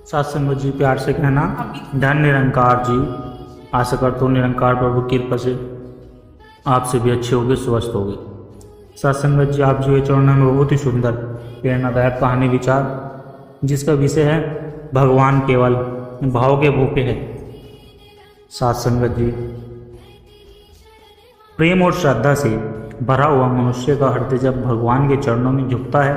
सत्संग जी प्यार से कहना धन निरंकार जी। आशा करता हूँ निरंकार प्रभु की कृपा से आपसे भी अच्छे होगे, स्वस्थ होगे। सत्संग जी आप जो ये चरणों में बहुत ही सुंदर प्रेरणादायक कहानी विचार जिसका विषय है भगवान केवल भाव के भूखे हैं। सत्संग जी प्रेम और श्रद्धा से भरा हुआ मनुष्य का हृदय जब भगवान के चरणों में झुकता है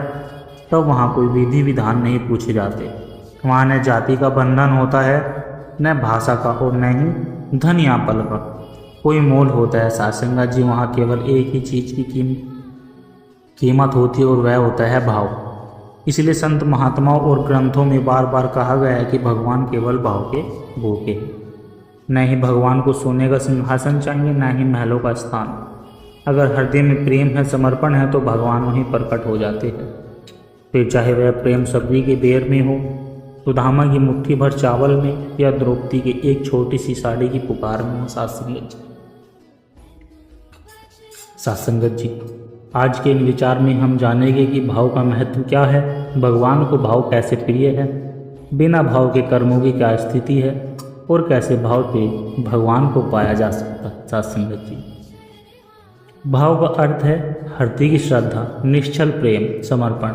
तब वहाँ कोई विधि विधान नहीं पूछे जाते। वहाँ न जाति का बंधन होता है, न भाषा का और न ही धन या पल का कोई मोल होता है। सत्संग जी वहाँ केवल एक ही चीज़ की कीमत होती है और वह होता है भाव। इसलिए संत महात्माओं और ग्रंथों में बार बार कहा गया है कि भगवान केवल भाव के भूखे हैं। न ही भगवान को सोने का सिंहासन चाहिए, न ही महलों का स्थान। अगर हृदय में प्रेम है, समर्पण है तो भगवान वहीं प्रकट हो जाते हैं। फिर चाहे वह प्रेम सब्जी के बेर में हो, सुदामा की मुट्ठी भर चावल में, या द्रौपदी की एक छोटी सी साड़ी की पुकार में हो। सत्संगत जी आज के इन विचार में हम जानेंगे कि भाव का महत्व क्या है, भगवान को भाव कैसे प्रिय है, बिना भाव के कर्मों की क्या स्थिति है और कैसे भाव से भगवान को पाया जा सकता है। सत्संगत जी भाव का अर्थ है हृदय की श्रद्धा, निश्चल प्रेम, समर्पण।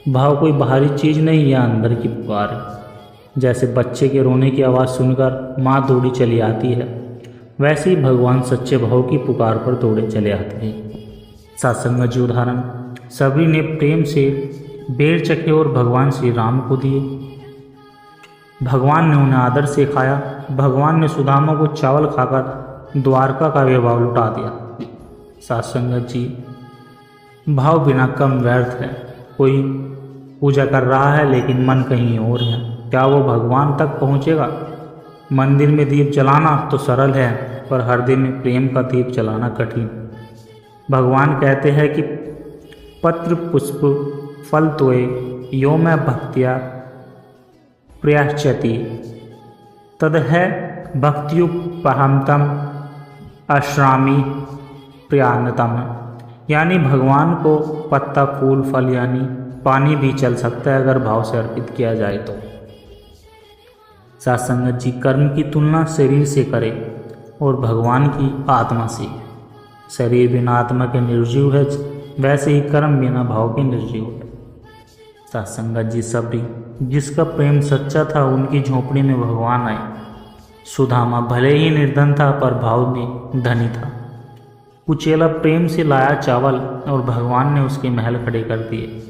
भाव कोई बाहरी चीज़ नहीं या अंदर की पुकार है। जैसे बच्चे के रोने की आवाज़ सुनकर माँ दौड़ी चली आती है, वैसे ही भगवान सच्चे भाव की पुकार पर दौड़े चले आते हैं। सत्संग जी उदाहरण सभी ने प्रेम से बेर चखे और भगवान श्री राम को दिए। भगवान ने उन्हें आदर से खाया। भगवान ने सुदामा को चावल खाकर द्वारका का वैभव लुटा दिया। सत्संग जी भाव बिना कम व्यर्थ है। कोई पूजा कर रहा है लेकिन मन कहीं और है, क्या वो भगवान तक पहुँचेगा? मंदिर में दीप जलाना तो सरल है, पर हृदय में प्रेम का दीप जलाना कठिन। भगवान कहते हैं कि पत्र पुष्प फल तोय यो मैं भक्तिया प्रयाश्चति तद है भक्त्युपहमतम अश्रामी प्रियानतम। यानी भगवान को पत्ता, फूल, फल यानी पानी भी चल सकता है अगर भाव से अर्पित किया जाए तो। सत्संगत जी कर्म की तुलना शरीर से करें और भगवान की आत्मा से। शरीर बिना आत्मा के निर्जीव है, वैसे ही कर्म बिना भाव के निर्जीव है। सत्संगत जी सबरी जिसका प्रेम सच्चा था उनकी झोपड़ी में भगवान आए। सुदामा भले ही निर्धन था पर भाव में धनी था। कुचेला प्रेम से लाया चावल और भगवान ने उसके महल खड़े कर दिए।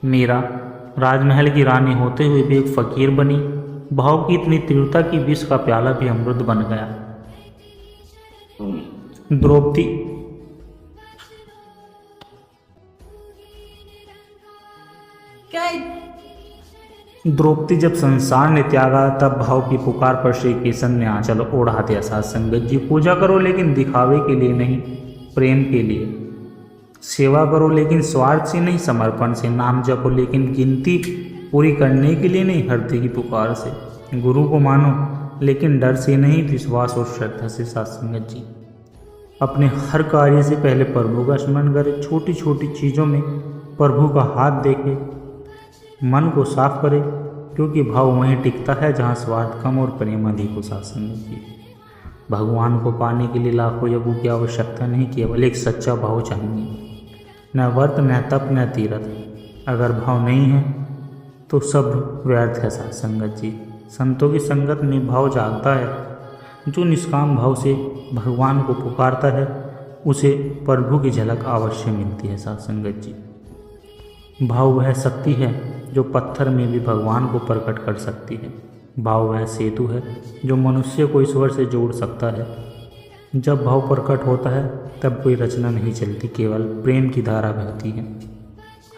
मीरा राजमहल की रानी होते हुए भी एक फकीर बनी। भाव की इतनी तीव्रता की विष का प्याला भी अमृत बन गया। द्रौपदी जब संसार ने त्यागा तब भाव की पुकार पर श्री कृष्ण ने आंचल ओढ़ा दिया। सत्संगत जी पूजा करो लेकिन दिखावे के लिए नहीं, प्रेम के लिए। सेवा करो लेकिन स्वार्थ से नहीं, समर्पण से। नाम जपो लेकिन गिनती पूरी करने के लिए नहीं, हृदय की पुकार से। गुरु को मानो लेकिन डर से नहीं, विश्वास और श्रद्धा से। सत्संगत जी अपने हर कार्य से पहले प्रभु का स्मरण करें। छोटी छोटी चीज़ों में प्रभु का हाथ देखे, मन को साफ करे, क्योंकि भाव वहीं टिकता है जहाँ स्वार्थ कम और प्रेम अधिक हो। सत्संगत जी भगवान को पाने के लिए लाखों यज्ञों की आवश्यकता नहीं, केवल एक सच्चा भाव चाहिए। न व्रत, न तप, न तीर्थ। अगर भाव नहीं है तो सब व्यर्थ है। सत्संगत जी संतों की संगत में भाव जागता है। जो निष्काम भाव से भगवान को पुकारता है उसे प्रभु की झलक अवश्य मिलती है। सत्संगत जी भाव वह शक्ति है जो पत्थर में भी भगवान को प्रकट कर सकती है। भाव वह सेतु है जो मनुष्य को ईश्वर से जोड़ सकता है। जब भाव प्रकट होता है तब कोई रचना नहीं चलती, केवल प्रेम की धारा बहती है।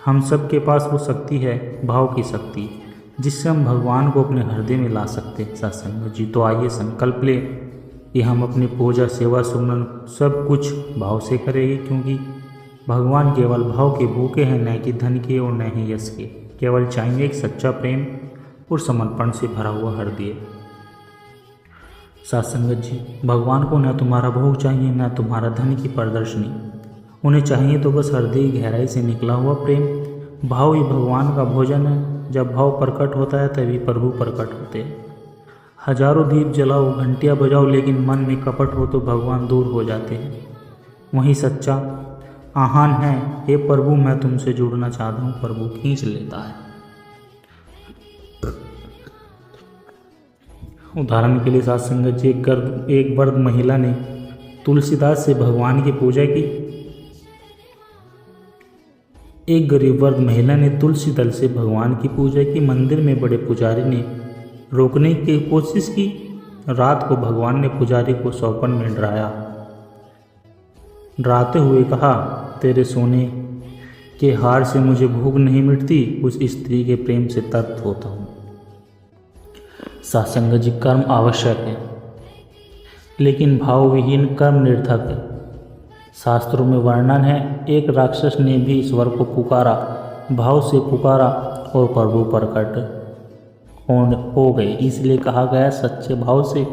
हम सब के पास वो शक्ति है, भाव की शक्ति, जिससे हम भगवान को अपने हृदय में ला सकते हैं। सत्संग जी तो आइए संकल्प ले कि हम अपनी पूजा, सेवा, सुमरन सब कुछ भाव से करेंगे, क्योंकि भगवान केवल भाव के भूखे हैं, न कि धन के और न ही यश के। केवल चाहिए एक सच्चा प्रेम और समर्पण से भरा हुआ हृदय। सत्संगत जी भगवान को न तुम्हारा भोग चाहिए, न तुम्हारा धन की प्रदर्शनी। उन्हें चाहिए तो बस हृदय की गहराई से निकला हुआ प्रेम। भाव ही भगवान का भोजन है। जब भाव प्रकट होता है तभी प्रभु प्रकट होते हैं। हजारों दीप जलाओ, घंटियाँ बजाओ, लेकिन मन में कपट हो तो भगवान दूर हो जाते हैं। वही सच्चा आह्वान है, हे प्रभु मैं तुमसे जुड़ना चाहता हूँ, प्रभु खींच लेता है। उदाहरण के लिए साथ संगत जी, एक वृद्ध महिला ने तुलसीदास से भगवान की पूजा की। एक गरीब वृद्ध महिला ने तुलसी दल से भगवान की पूजा की। मंदिर में बड़े पुजारी ने रोकने की कोशिश की। रात को भगवान ने पुजारी को सौपन में डराते हुए कहा, तेरे सोने के हार से मुझे भूख नहीं मिटती, उस स्त्री के प्रेम से तृप्त होता हूँ। सत्संग जी, कर्म आवश्यक है लेकिन भाव विहीन कर्म निर्थक है। शास्त्रों में वर्णन है, एक राक्षस ने भी ईश्वर को पुकारा, भाव से पुकारा और प्रभु प्रकट हो गए। इसलिए कहा गया, सच्चे भाव से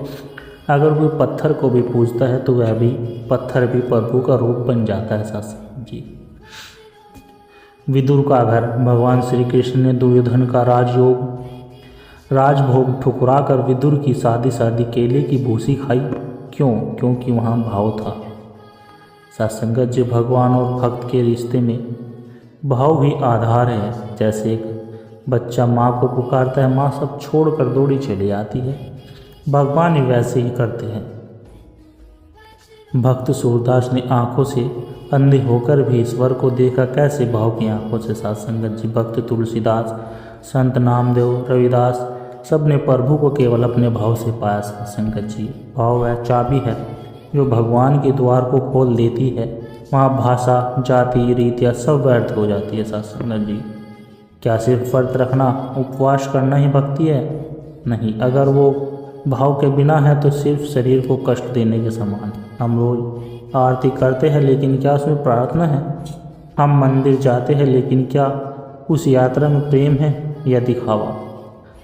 अगर कोई पत्थर को भी पूजता है तो वह भी पत्थर भी प्रभु का रूप बन जाता है। सत्संग जी, विदुर का घर, भगवान श्री कृष्ण ने दुर्योधन का राजभोग ठुकरा कर विदुर की सादी केले की भूसी खाई। क्यों? क्योंकि वहाँ भाव था। सत्संगत जी, भगवान और भक्त के रिश्ते में भाव ही आधार है। जैसे एक बच्चा माँ को पुकारता है, माँ सब छोड़कर दौड़ी चली आती है, भगवान ही वैसे ही करते हैं। भक्त सूरदास ने आंखों से अंधे होकर भी ईश्वर को देखा। कैसे? भाव की आंखों से। सत्संगत जी, भक्त तुलसीदास, संत नामदेव, रविदास, सब ने प्रभु को केवल अपने भाव से पाया। सत्संगत जी, भाव वह चाबी है जो भगवान के द्वार को खोल देती है। वहाँ भाषा, जाति, रीतियाँ सब व्यर्थ हो जाती है। सत्संगत जी, क्या सिर्फ व्रत रखना, उपवास करना ही भक्ति है? नहीं, अगर वो भाव के बिना है तो सिर्फ शरीर को कष्ट देने के समान। हम रोज आरती करते हैं लेकिन क्या उसमें प्रार्थना है? हम मंदिर जाते हैं लेकिन क्या उस यात्रा में प्रेम है या दिखावा?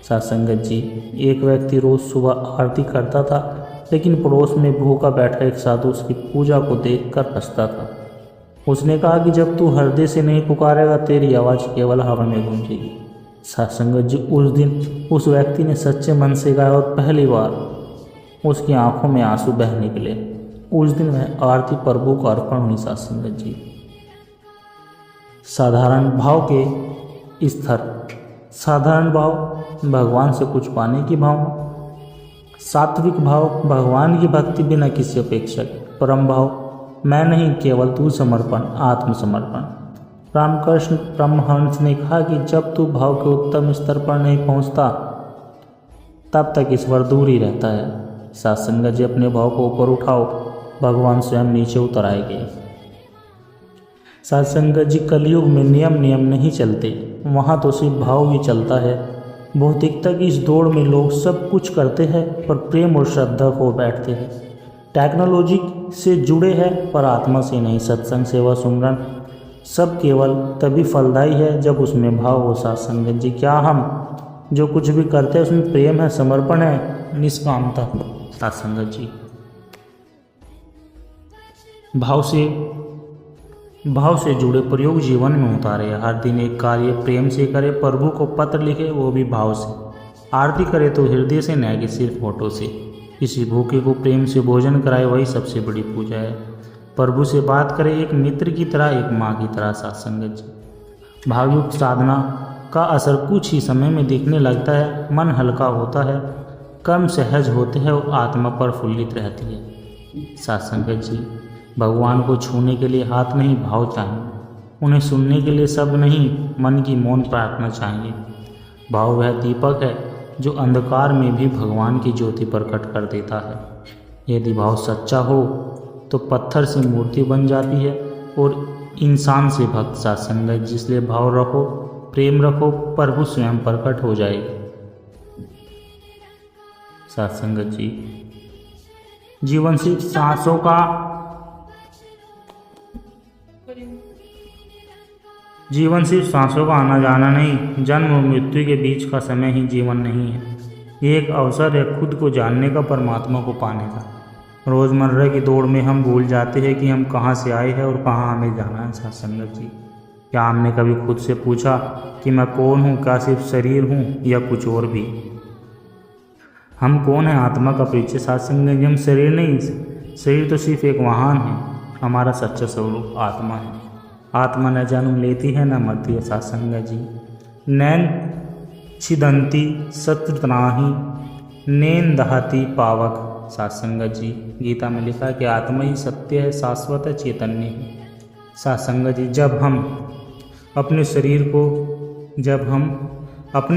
सत्संगत जी, एक व्यक्ति रोज सुबह आरती करता था लेकिन पड़ोस में भूखा बैठा एक साधु उसकी पूजा को देखकर हंसता था। उसने कहा कि जब तू हृदय से नहीं पुकारेगा तेरी आवाज़ केवल हवा में गूंजेगी। सत्संगत जी, उस दिन उस व्यक्ति ने सच्चे मन से गाया और पहली बार उसकी आंखों में आंसू बह निकले। उस दिन वह आरती प्रभु को अर्पण हुई। सत्संगत जी, साधारण भाव के स्तर। साधारण भाव, भगवान से कुछ पाने की भावना। सात्विक भाव, भगवान की भक्ति बिना किसी अपेक्षा के। परम भाव, मैं नहीं केवल तू समर्पण, आत्मसमर्पण। रामकृष्ण परमहंस ने कहा कि जब तू भाव के उत्तम स्तर पर नहीं पहुंचता तब तक ईश्वर दूर ही रहता है। सत्संगत जी, अपने भाव को ऊपर उठाओ, भगवान स्वयं नीचे उतर आएंगे। सत्संगत जी, कलयुग में नियम नहीं चलते, वहाँ तो सिर्फ भाव ही चलता है। भौतिकता की इस दौड़ में लोग सब कुछ करते हैं पर प्रेम और श्रद्धा खो बैठते हैं। टेक्नोलॉजी से जुड़े हैं पर आत्मा से नहीं। सत्संग, सेवा, सुमरन सब केवल तभी फलदायी है जब उसमें भाव हो। सत्संगत जी, क्या हम जो कुछ भी करते हैं उसमें प्रेम है, समर्पण है, निष्कामता? सत्संगत जी, भाव से जुड़े प्रयोग जीवन में उतारे। हर दिन एक कार्य प्रेम से करे, प्रभु को पत्र लिखे वो भी भाव से। आरती करे तो हृदय से, न कि सिर्फ फोटो से। किसी भूखे को प्रेम से भोजन कराए, वही सबसे बड़ी पूजा है। प्रभु से बात करे एक मित्र की तरह, एक माँ की तरह। सत्संगत जी, भावयुक्त साधना का असर कुछ ही समय में दिखने लगता है। मन हल्का होता है, कर्म सहज होते हैं और आत्मा प्रफुल्लित रहती है। सत्संगत जी, भगवान को छूने के लिए हाथ नहीं, भाव चाहिए। उन्हें सुनने के लिए शब्द नहीं, मन की मौन प्रार्थना चाहिए। भाव वह दीपक है जो अंधकार में भी भगवान की ज्योति प्रकट कर देता है। यदि भाव सच्चा हो तो पत्थर से मूर्ति बन जाती है और इंसान से भक्त। सत्संगत, जिसलिए भाव रखो, प्रेम रखो, प्रभु स्वयं प्रकट हो जाएगी। सत्संगत जी, जीवन सिर्फ सांसों का आना जाना नहीं, जन्म और मृत्यु के बीच का समय ही जीवन नहीं है। ये एक अवसर है खुद को जानने का, परमात्मा को पाने का। रोज़मर्रा की दौड़ में हम भूल जाते हैं कि हम कहाँ से आए हैं और कहाँ हमें जाना है। सत्संगत जी, क्या हमने कभी खुद से पूछा कि मैं कौन हूँ? क्या सिर्फ शरीर हूँ या कुछ और भी? हम कौन है? आत्मा का परिचय सत्संग जी। हम शरीर नहीं, शरीर तो सिर्फ एक वाहन है। हमारा सच्चा स्वरूप आत्मा है। आत्मा न जन्म लेती है न मरती है सत्संग जी। नैन छिदंती सत्र त्राही नैन दहती पावक सत्संग जी। गीता में लिखा है कि आत्मा ही सत्य है, शाश्वत है, चैतन्य है। सत्संग जी, जब हम अपने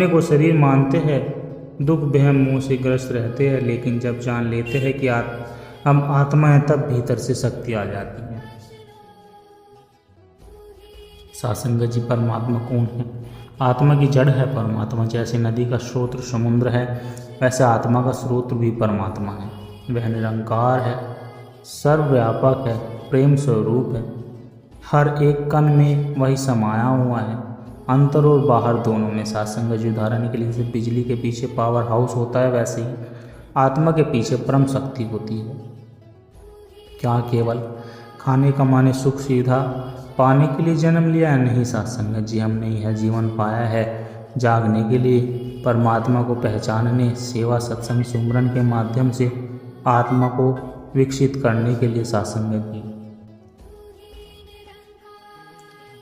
को शरीर मानते हैं, दुख बहम मुँह से ग्रस्त रहते हैं, लेकिन जब जान लेते हैं कि हम आत्मा है, तब भीतर से शक्ति आ जाती है। सत्संग जी, परमात्मा कौन है? आत्मा की जड़ है परमात्मा। जैसे नदी का स्रोत समुद्र है, वैसे आत्मा का स्रोत भी परमात्मा है। वह निरंकार है, सर्वव्यापक है, प्रेम स्वरूप है। हर एक कण में वही समाया हुआ है, अंतर और बाहर दोनों में। सत्संग जी, उदाहरण के लिए जैसे बिजली के पीछे पावर हाउस होता है, वैसे ही आत्मा के पीछे परम शक्ति होती है। क्या केवल खाने कमाने सुख सुविधा पाने के लिए जन्म लिया है? नहीं सत्संग जी, हमने यह जीवन पाया है जागने के लिए, परमात्मा को पहचानने, सेवा सत्संग सुमरन के माध्यम से आत्मा को विकसित करने के लिए। सत्संग जी,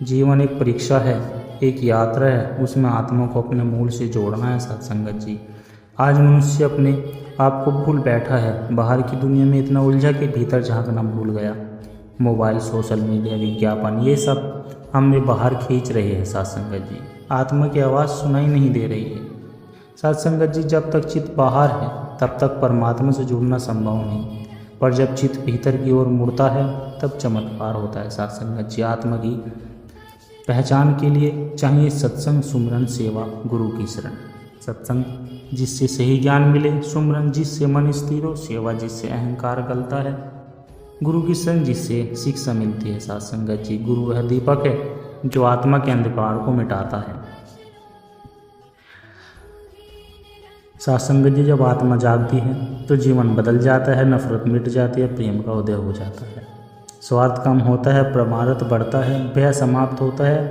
जीवन एक परीक्षा है, एक यात्रा है, उसमें आत्मा को अपने मूल से जोड़ना है। सत्संगत जी, आज मनुष्य अपने आप को भूल बैठा है। बाहर की दुनिया में इतना उलझा कि भीतर झांकना भूल गया। मोबाइल, सोशल मीडिया, विज्ञापन, ये सब हमने बाहर खींच रहे हैं। सत्संगत जी, आत्मा की आवाज़ सुनाई नहीं दे रही है। सत्संगत जी, जब तक चित्त बाहर है तब तक परमात्मा से जुड़ना संभव नहीं, पर जब चित्त भीतर की ओर मुड़ता है तब चमत्कार होता है। सत्संगत जी, आत्मा की पहचान के लिए चाहिए सत्संग, सुमरन, सेवा, गुरु की शरण। सत्संग जिससे सही ज्ञान मिले, सुमरन जिससे मन स्थिर हो, सेवा जिससे अहंकार गलता है, गुरु की शरण जिससे शिक्षा मिलती है। सत्संगत जी, गुरु वह दीपक है जो आत्मा के अंधकार को मिटाता है। सत्संगत जी, जब आत्मा जागती है तो जीवन बदल जाता है, नफरत मिट जाती है, प्रेम का उदय हो जाता है, स्वार्थ कम होता है, परमार्थ बढ़ता है, भय समाप्त होता है,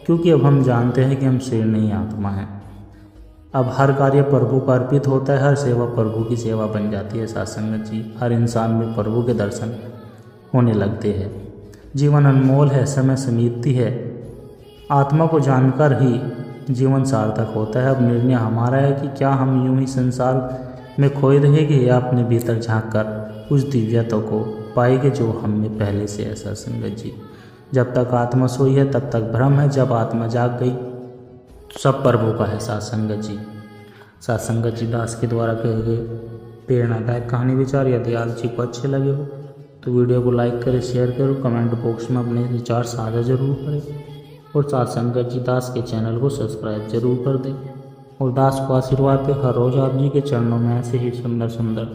क्योंकि अब हम जानते हैं कि हम शरीर नहीं आत्मा हैं। अब हर कार्य प्रभु को अर्पित होता है, हर सेवा प्रभु की सेवा बन जाती है। सत्संगत जी, हर इंसान में प्रभु के दर्शन होने लगते हैं। जीवन अनमोल है, समय समीपती है, आत्मा को जानकर ही जीवन सार्थक होता है। अब निर्णय हमारा है कि क्या हम यूं ही संसार में खोए रहेंगे या अपने भीतर झांक कर उस दिव्यता को पाएंगे जो हम में पहले से है। सत्संगत जी, जब तक आत्मा सोई है तब तक भ्रम है, जब आत्मा जाग गई तो सब प्रभु का है। सत्संगत जी, सत्संगत जी दास के द्वारा कहे गए प्रेरणादायक कहानी विचार यदि आप जी को अच्छे लगे हो तो वीडियो को लाइक करें, शेयर करो, कमेंट बॉक्स में अपने विचार साझा जरूर करें और सत्संगत जी दास के चैनल को सब्सक्राइब जरूर कर दें। और दास को आशीर्वाद दे, हर रोज़ आप जी के चरणों में ऐसे ही सुंदर सुंदर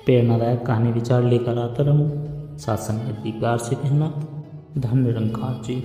प्रेरणादायक कहानी विचार लेकर आता रहूँ। सत्संगत जी, प्यार से कहना, धन निरंकार जी।